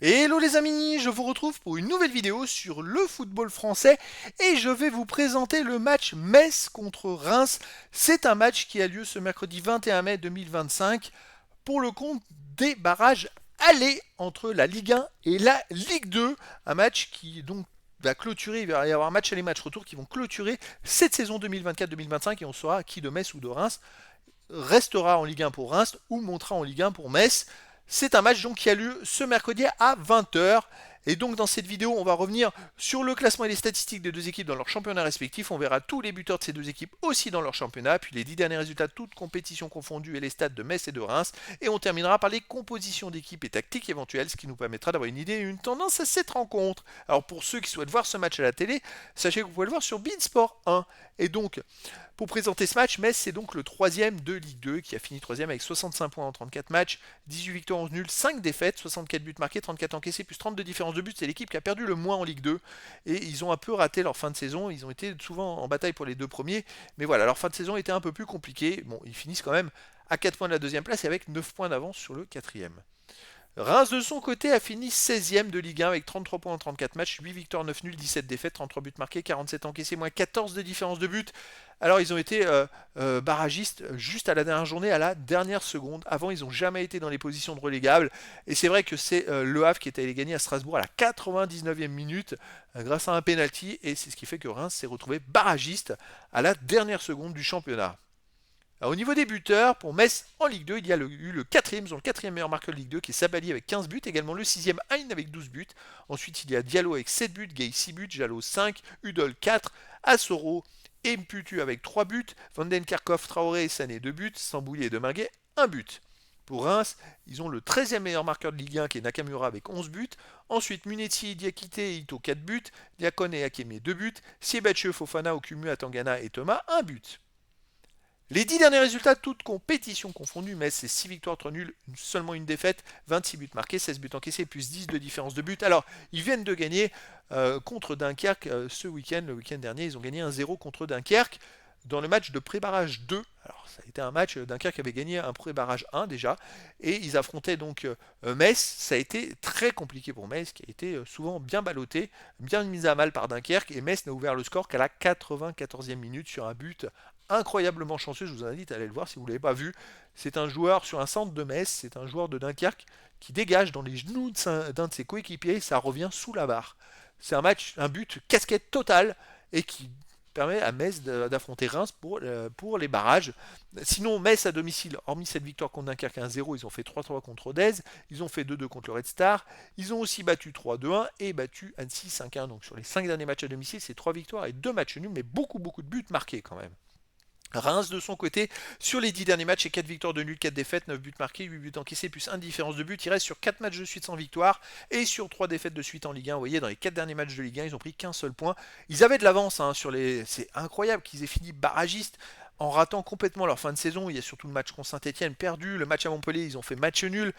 Hello les amis, je vous retrouve pour une nouvelle vidéo sur le football français et je vais vous présenter le match Metz contre Reims. C'est un match qui a lieu ce mercredi 21 mai 2025 pour le compte des barrages aller entre la Ligue 1 et la Ligue 2. Un match qui donc va clôturer, il va y avoir match aller match retour qui vont clôturer cette saison 2024-2025 et on saura qui de Metz ou de Reims restera en Ligue 1 pour Reims ou montera en Ligue 1 pour Metz. C'est un match donc qui a lieu ce mercredi à 20h. Et donc dans cette vidéo, on va revenir sur le classement et les statistiques des deux équipes dans leur championnat respectif. On verra tous les buteurs de ces deux équipes aussi dans leur championnat, puis les 10 derniers résultats de toutes compétitions confondues et les stats de Metz et de Reims. Et on terminera par les compositions d'équipes et tactiques éventuelles, ce qui nous permettra d'avoir une idée et une tendance à cette rencontre. Alors pour ceux qui souhaitent voir ce match à la télé, sachez que vous pouvez le voir sur Beansport 1. Et donc, pour présenter ce match, Metz c'est donc le troisième de Ligue 2 qui a fini troisième avec 65 points en 34 matchs, 18 victoires, 11 nuls, 5 défaites, 64 buts marqués, 34 encaissés, plus 32 différences de buts. C'est l'équipe qui a perdu le moins en Ligue 2 et ils ont un peu raté leur fin de saison. Ils ont été souvent en bataille pour les deux premiers, mais voilà, leur fin de saison était un peu plus compliquée. Bon, ils finissent quand même à 4 points de la deuxième place et avec 9 points d'avance sur le quatrième. Reims de son côté a fini 16e de Ligue 1 avec 33 points en 34 matchs, 8 victoires, 9 nuls, 17 défaites, 33 buts marqués, 47 encaissés, moins 14 de différence de but. Alors ils ont été barragistes juste à la dernière journée, à la dernière seconde. Avant ils n'ont jamais été dans les positions de relégables. Et c'est vrai que c'est Le Havre qui est allé gagner à Strasbourg à la 99e minute grâce à un penalty. Et c'est ce qui fait que Reims s'est retrouvé barragiste à la dernière seconde du championnat. Alors, au niveau des buteurs, pour Metz en Ligue 2, il y a eu le quatrième, ils ont le quatrième meilleur marqueur de Ligue 2 qui est Sabali avec 15 buts, également le sixième Hein avec 12 buts. Ensuite il y a Diallo avec 7 buts, Gay 6 buts, Jallo 5, Udol 4, Assoro et Mputu avec 3 buts, Vandenkerkhoff, Traoré et Sané 2 buts, Sambouillet et Deminguet 1 but. Pour Reims, ils ont le 13e meilleur marqueur de Ligue 1 qui est Nakamura avec 11 buts. Ensuite, Munetti, Diakité et Ito 4 buts. Diakone et Akeme 2 buts. Siebatcheux, Fofana, Okumu, Atangana et Thomas 1 but. Les 10 derniers résultats, toutes compétitions confondues, Metz c'est 6 victoires, 3 nuls, seulement une défaite, 26 buts marqués, 16 buts encaissés, plus 10 de différence de but. Alors, ils viennent de gagner contre Dunkerque ce week-end, le week-end dernier, ils ont gagné 1-0 contre Dunkerque dans le match de pré-barrage 2. Alors, ça a été un match, Dunkerque avait gagné un pré-barrage 1 déjà, et ils affrontaient donc Metz. Ça a été très compliqué pour Metz, qui a été souvent bien ballotté, bien mis à mal par Dunkerque, et Metz n'a ouvert le score qu'à la 94e minute sur un but incroyablement chanceux. Je vous invite à aller le voir si vous ne l'avez pas vu. C'est un joueur sur un centre de Metz, c'est un joueur de Dunkerque qui dégage dans les genoux d'un de ses coéquipiers, ça revient sous la barre. C'est un match, un but casquette totale et qui permet à Metz d'affronter Reims pour les barrages. Sinon, Metz à domicile, hormis cette victoire contre Dunkerque 1-0, ils ont fait 3-3 contre Rodez, ils ont fait 2-2 contre le Red Star, ils ont aussi battu 3-2-1 et battu Annecy 5-1. Donc sur les 5 derniers matchs à domicile, c'est 3 victoires et 2 matchs nuls, mais beaucoup de buts marqués quand même. Reims de son côté, sur les 10 derniers matchs, c'est 4 victoires de nul, 4 défaites, 9 buts marqués, 8 buts encaissés, plus 1 différence de but. Il reste sur 4 matchs de suite sans victoire et sur 3 défaites de suite en Ligue 1. Vous voyez, dans les 4 derniers matchs de Ligue 1, ils ont pris qu'un seul point. Ils avaient de l'avance sur les. C'est incroyable qu'ils aient fini barragistes en ratant complètement leur fin de saison. Il y a surtout le match contre Saint-Etienne perdu, le match à Montpellier, ils ont fait match nul.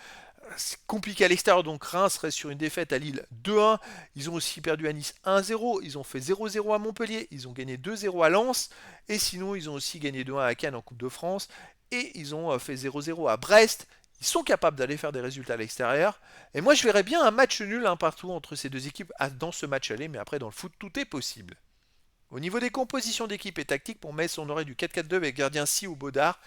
C'est compliqué à l'extérieur, donc Reims reste sur une défaite à Lille 2-1. Ils ont aussi perdu à Nice 1-0. Ils ont fait 0-0 à Montpellier. Ils ont gagné 2-0 à Lens. Et sinon, ils ont aussi gagné 2-1 à Cannes en Coupe de France. Et ils ont fait 0-0 à Brest. Ils sont capables d'aller faire des résultats à l'extérieur. Et moi, je verrais bien un match nul partout entre ces deux équipes dans ce match aller. Mais après, dans le foot, tout est possible. Au niveau des compositions d'équipe et tactique, pour Metz, on aurait du 4-4-2 avec gardien Si ou Baudard.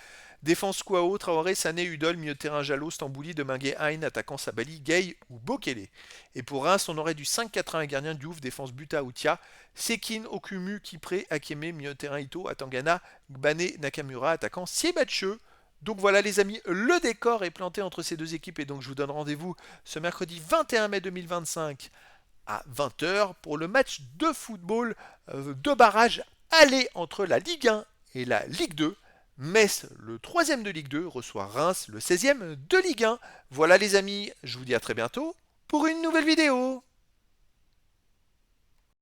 Défense Kouao, Traoré, Sané, Udol, milieu de terrain Jallo, Stambouli, Deminguet, Hein, attaquant Sabali, Gay ou Bokele. Et pour Reims, on aurait du 5-4-1 gardien Diouf, défense Buta Outia, Sekin, Okumu, Kipré, Akeme, milieu de terrain Ito, Atangana, Gbane, Nakamura, attaquant Siebatcheux. Donc voilà les amis, le décor est planté entre ces deux équipes et donc je vous donne rendez-vous ce mercredi 21 mai 2025 à 20h pour le match de football de barrage aller entre la Ligue 1 et la Ligue 2. Metz, le troisième de Ligue 2, reçoit Reims, le 16e de Ligue 1. Voilà les amis, je vous dis à très bientôt pour une nouvelle vidéo.